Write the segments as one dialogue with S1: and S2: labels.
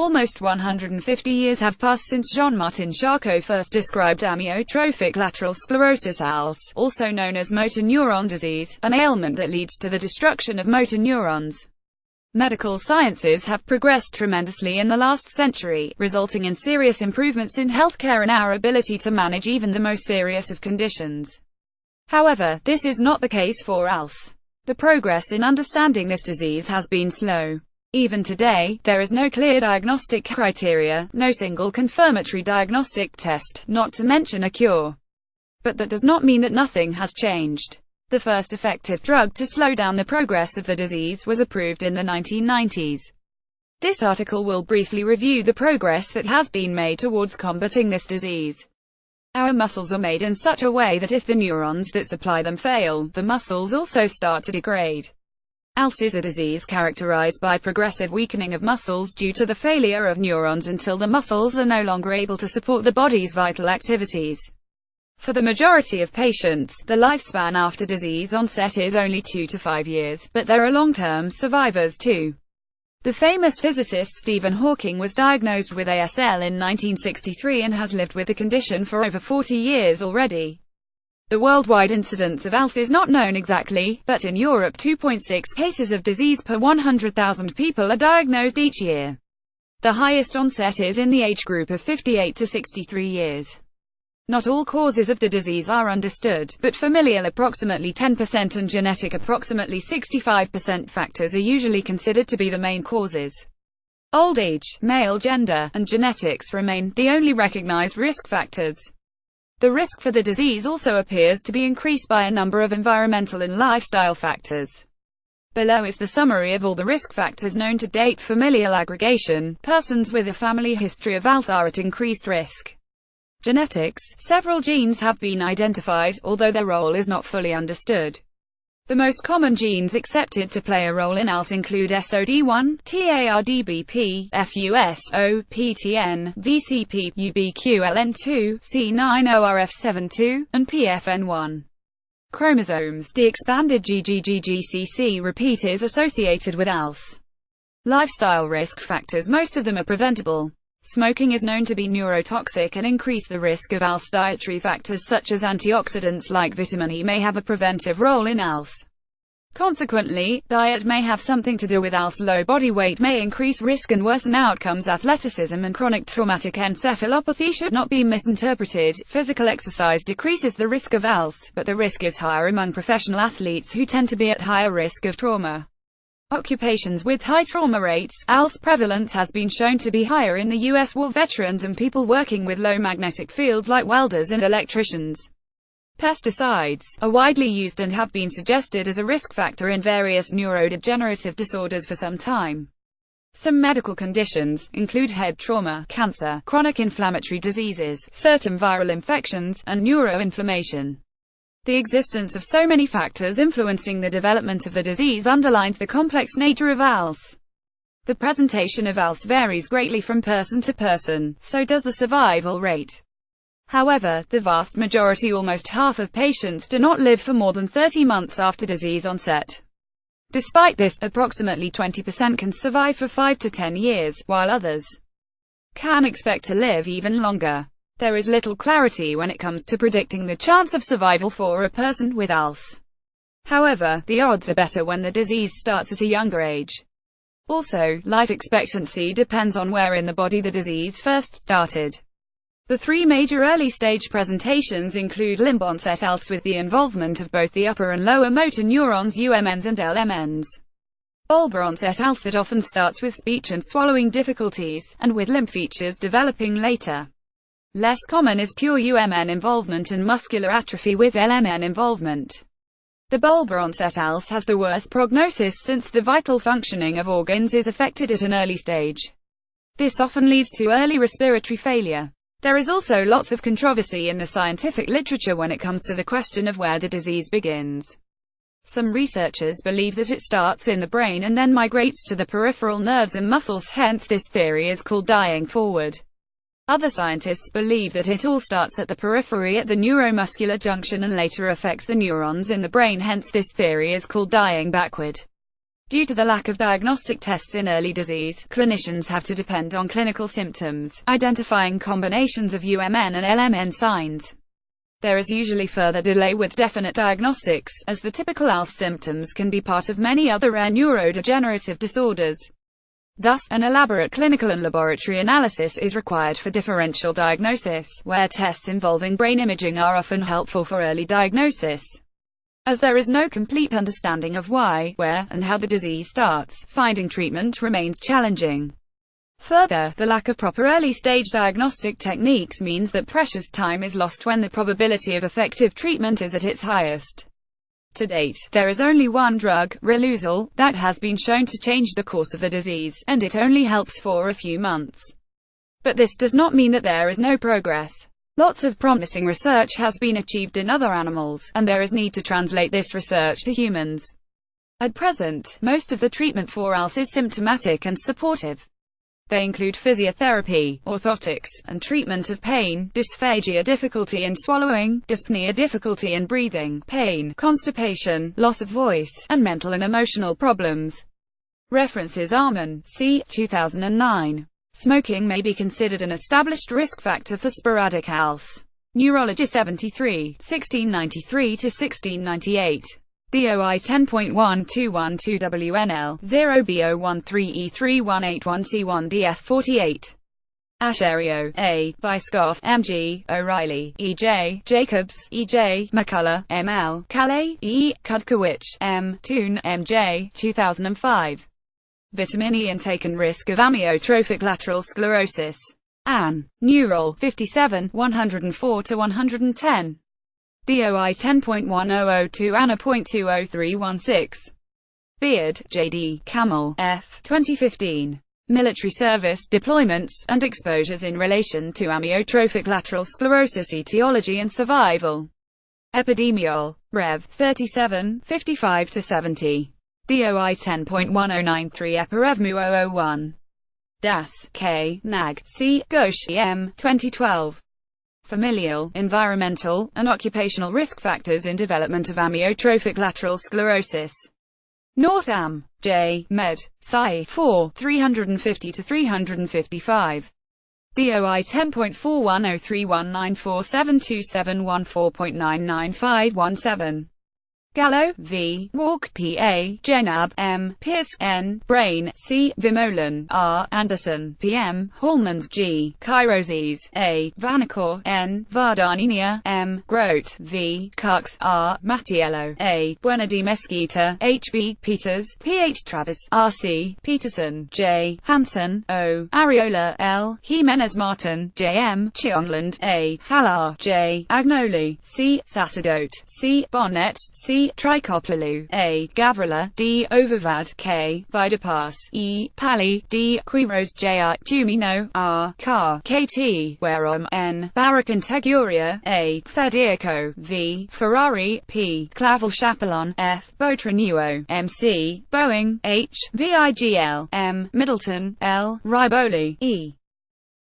S1: Almost 150 years have passed since Jean-Martin Charcot first described amyotrophic lateral sclerosis ALS, also known as motor neuron disease, an ailment that leads to the destruction of motor neurons. Medical sciences have progressed tremendously in the last century, resulting in serious improvements in healthcare and our ability to manage even the most serious of conditions. However, this is not the case for ALS. The progress in understanding this disease has been slow. Even today, there is no clear diagnostic criteria, no single confirmatory diagnostic test, not to mention a cure. But that does not mean that nothing has changed. The first effective drug to slow down the progress of the disease was approved in the 1990s. This article will briefly review the progress that has been made towards combating this disease. Our muscles are made in such a way that if the neurons that supply them fail, the muscles also start to degrade. ALS is a disease characterized by progressive weakening of muscles due to the failure of neurons until the muscles are no longer able to support the body's vital activities. For the majority of patients, the lifespan after disease onset is only 2 to 5 years, but there are long-term survivors too. The famous physicist Stephen Hawking was diagnosed with ASL in 1963 and has lived with the condition for over 40 years already. The worldwide incidence of ALS is not known exactly, but in Europe 2.6 cases of disease per 100,000 people are diagnosed each year. The highest onset is in the age group of 58 to 63 years. Not all causes of the disease are understood, but familial approximately 10% and genetic approximately 65% factors are usually considered to be the main causes. Old age, male gender, and genetics remain the only recognized risk factors. The risk for the disease also appears to be increased by a number of environmental and lifestyle factors. Below is the summary of all the risk factors known to date. Familial aggregation. Persons with a family history of ALS are at increased risk. Genetics. Several genes have been identified, although their role is not fully understood. The most common genes accepted to play a role in ALS include SOD1, TARDBP, FUS, OPTN, VCP, UBQLN2, C9ORF72, and PFN1. Chromosomes. The expanded GGGGCC repeat is associated with ALS. Lifestyle risk factors. Most of them are preventable. Smoking is known to be neurotoxic and increase the risk of ALS. Dietary factors such as antioxidants like vitamin E may have a preventive role in ALS. Consequently, diet may have something to do with ALS. Low body weight may increase risk and worsen outcomes. Athleticism and chronic traumatic encephalopathy should not be misinterpreted. Physical exercise decreases the risk of ALS, but the risk is higher among professional athletes who tend to be at higher risk of trauma. Occupations with high trauma rates. ALS prevalence has been shown to be higher in the U.S. war veterans and people working with low magnetic fields like welders and electricians. Pesticides are widely used and have been suggested as a risk factor in various neurodegenerative disorders for some time. Some medical conditions include head trauma, cancer, chronic inflammatory diseases, certain viral infections, and neuroinflammation. The existence of so many factors influencing the development of the disease underlines the complex nature of ALS. The presentation of ALS varies greatly from person to person, so does the survival rate. However, the vast majority, almost half of patients, do not live for more than 30 months after disease onset. Despite this, approximately 20% can survive for 5 to 10 years, while others can expect to live even longer. There is little clarity when it comes to predicting the chance of survival for a person with ALS. However, the odds are better when the disease starts at a younger age. Also, life expectancy depends on where in the body the disease first started. The three major early-stage presentations include limb-onset ALS with the involvement of both the upper and lower motor neurons UMNs and LMNs. Bulbar-onset ALS that often starts with speech and swallowing difficulties, and with limb features developing later. Less common is pure UMN involvement and muscular atrophy with LMN involvement. The bulbar-onset ALS has the worst prognosis since the vital functioning of organs is affected at an early stage. This often leads to early respiratory failure. There is also lots of controversy in the scientific literature when it comes to the question of where the disease begins. Some researchers believe that it starts in the brain and then migrates to the peripheral nerves and muscles, hence this theory is called dying forward. Other scientists believe that it all starts at the periphery at the neuromuscular junction and later affects the neurons in the brain, hence this theory is called dying backward. Due to the lack of diagnostic tests in early disease, clinicians have to depend on clinical symptoms, identifying combinations of UMN and LMN signs. There is usually further delay with definite diagnostics, as the typical ALS symptoms can be part of many other rare neurodegenerative disorders. Thus, an elaborate clinical and laboratory analysis is required for differential diagnosis, where tests involving brain imaging are often helpful for early diagnosis. As there is no complete understanding of why, where, and how the disease starts, finding treatment remains challenging. Further, the lack of proper early-stage diagnostic techniques means that precious time is lost when the probability of effective treatment is at its highest. To date, there is only one drug, Riluzole, that has been shown to change the course of the disease, and it only helps for a few months. But this does not mean that there is no progress. Lots of promising research has been achieved in other animals, and there is need to translate this research to humans. At present, most of the treatment for ALS is symptomatic and supportive. They include physiotherapy, orthotics, and treatment of pain, dysphagia, difficulty in swallowing, dyspnea, difficulty in breathing, pain, constipation, loss of voice, and mental and emotional problems. References: Arman, C. 2009. Smoking may be considered an established risk factor for sporadic ALS. Neurology 73, 1693–1698. DOI 10.1212WNL 0B013E3181C1DF48. Asherio, A. Vyskov, M.G., O'Reilly, E.J., Jacobs, E.J., McCullough, M.L., Calais, E. Kudkowicz, M. Toon, M.J., 2005. Vitamin E intake and risk of amyotrophic lateral sclerosis. Ann. Neural, 57, 104–110. DOI 10.1002 Anna.20316. Beard, J.D., Camel, F. 2015. Military service, deployments, and exposures in relation to amyotrophic lateral sclerosis etiology and survival. Epidemiol. Rev. 37, 55–70. DOI 10.1093 EpiRevMu 001. Das, K., Nag, C., Ghosh, M. 2012. Familial, environmental, and occupational risk factors in development of amyotrophic lateral sclerosis. Northam, J., Med. Sci. 4, 350–355. DOI 10.410319472714.99517. Gallo, V. Walk, P.A., Jenab, M. Pierce, N. Brain, C. Vimolan, R. Anderson, P.M. Hallmans, G. Chiroses, A. Vanacore, N. Vardaninia, M. Grote, V. Cox, R. Mattiello, A. Buenadi Mesquita, H. B. Peters, P. H. Travis, R. C. Peterson, J. Hansen, O. Ariola, L. Jimenez Martin, J. M. Chiongland, A. Halar, J. Agnoli, C. Sacerdote, C. Bonnet, C. Tricoplalu, A. Gavrila, D. Overvad, K. Vidapass, E. Pali, D. Quiros, J. R. Tumino, R. Car, K.T. Werom, N. Baracanteguria, A. Federico, V. Ferrari, P. Clavel Chapelon, F. Botranuo, M. C. Boeing, H. Vigl, M. Middleton, L. Riboli, E.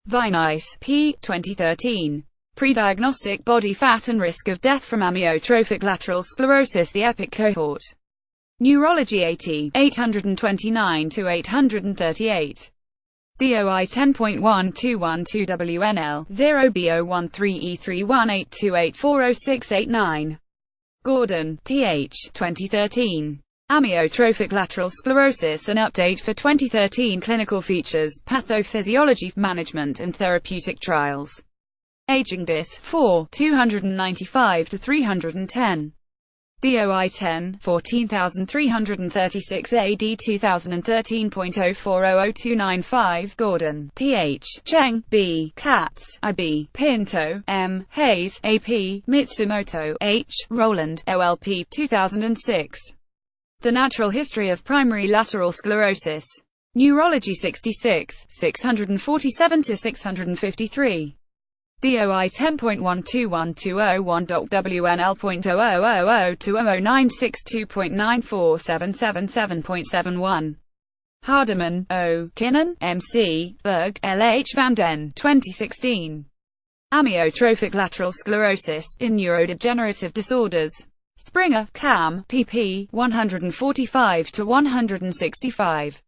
S1: Vinice, P. 2013. Pre-diagnostic body fat and risk of death from amyotrophic lateral sclerosis, the EPIC cohort. Neurology 80, 829–838. DOI 10.1212WNL 0B013E3182840689. Gordon, Ph. 2013. Amyotrophic lateral sclerosis, an update for 2013 clinical features, pathophysiology, management and therapeutic trials. Aging Dis. 4, 295–310. DOI 10, 14336 AD 2013.04000295. Gordon, P.H., Cheng, B., Katz, I.B., Pinto, M., Hayes, A.P., Mitsumoto, H., Roland, OLP, 2006. The Natural History of Primary Lateral Sclerosis. Neurology 66, 647–653. DOI 10.1212.WNL.0000200962.947777.71. Hardeman, O. Kinnan, M.C., Berg, L.H. Van Den, 2016. Amyotrophic lateral sclerosis in neurodegenerative disorders. Springer, Cam, pp. 145-165.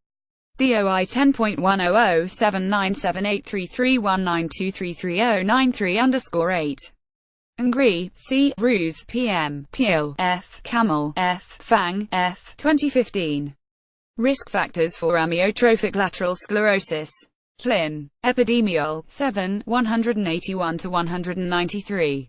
S1: DOI 10.100797833192333093_8. Ngri, C. Ruse, P.M. Peel, F. Camel, F. Fang, F. 2015. Risk factors for amyotrophic lateral sclerosis. Clin. Epidemiol, 7, 181-193.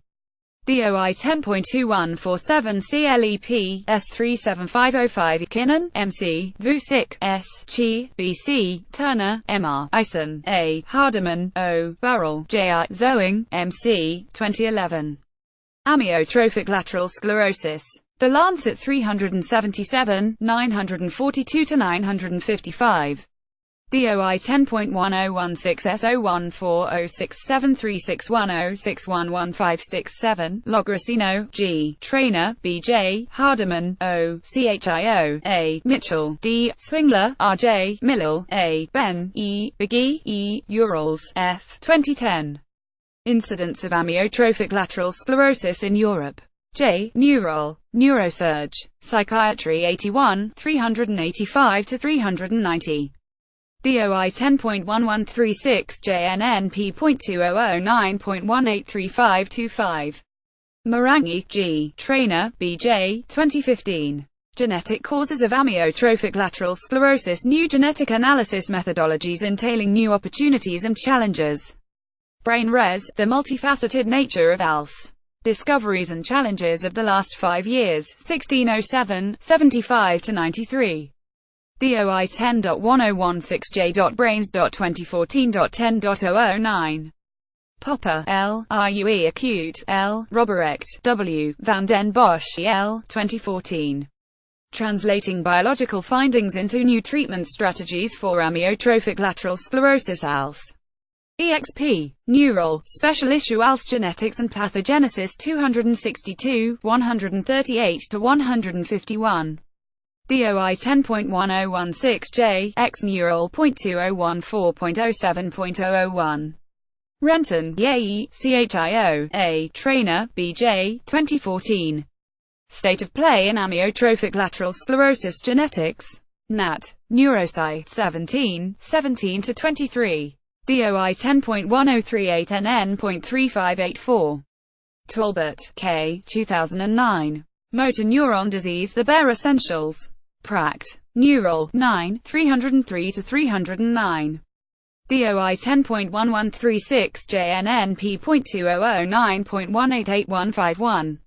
S1: DOI 10.2147 CLEP, S37505 Kinnan, MC, Vusic, S. Chi, B.C., Turner, M.R., Eisen, A. Hardiman, O. Burrell, J.I. Zoing, MC, 2011. Amyotrophic lateral sclerosis. The Lancet 377, 942-955. DOI 10.1016S01406736106115667, Logrosino, G. Trainer, B.J., Hardiman, O. Chio, A. Mitchell, D. Swingler, R.J., Millell, A. Ben, E. Biggie, E. Urals, F. 2010. Incidence of amyotrophic lateral sclerosis in Europe. J. Neural, Neurosurge, Psychiatry 81, 385-390. DOI 10.1136 JNNP.2009.183525. Marangi, G. Trainer, B.J., 2015. Genetic causes of amyotrophic lateral sclerosis. New genetic analysis methodologies entailing new opportunities and challenges. Brain Res, the multifaceted nature of ALS. Discoveries and challenges of the last 5 years, 1607, 75-93. DOI 10.1016J.Brains.2014.10.009. Popper, L. RUE Acute, L. Roberecht, W. Van den Bosch, L. 2014. Translating biological findings into new treatment strategies for amyotrophic lateral sclerosis ALS. EXP. Neural, Special Issue ALS Genetics and Pathogenesis 262, 138-151. DOI 10.1016J, X Neural.2014.07.001. Renton, Ye, Chio, A. Trainer, B.J., 2014. State of Play in Amyotrophic Lateral Sclerosis Genetics. Nat. Neurosci, 17, 17-23. DOI 10.1038NN.3584. Talbot, K. 2009. Motor neuron disease, the bare essentials. Pract. Neural, 9, 303-309. DOI 10.1136 JNNP.2009.188151.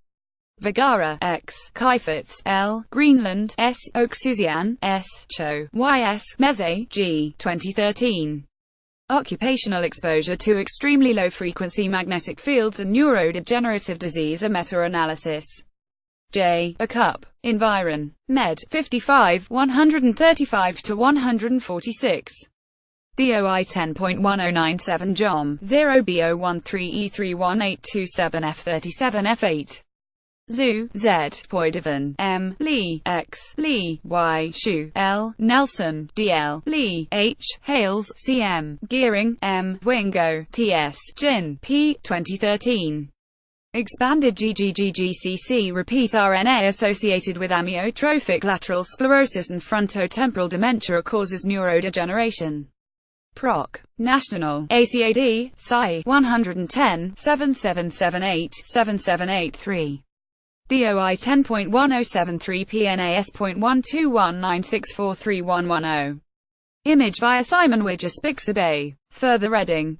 S1: Vergara, X. Kieferts, L. Greenland, S. Oaksuzian, S. Cho, Y.S. Meze, G. 2013. Occupational exposure to extremely low-frequency magnetic fields and neurodegenerative disease, a meta-analysis. J. A. Cup. Environ. Med. 55, 135-146. DOI 10.1097 JOM, 0B013E31827F37F8. Zhu, Z. Poidevin, M. Lee, X. Lee, Y. Shu, L. Nelson, DL. Lee, H. Hales, CM. Gearing, M. Wingo, TS. Jin, P. 2013. Expanded GGGGCC repeat RNA associated with amyotrophic lateral sclerosis and frontotemporal dementia causes neurodegeneration. Proc. National, ACAD, Sci. 110, 7778-7783. DOI 10.1073 PNAS.12196431110. Image via Simon Widger Spixabay. Further reading.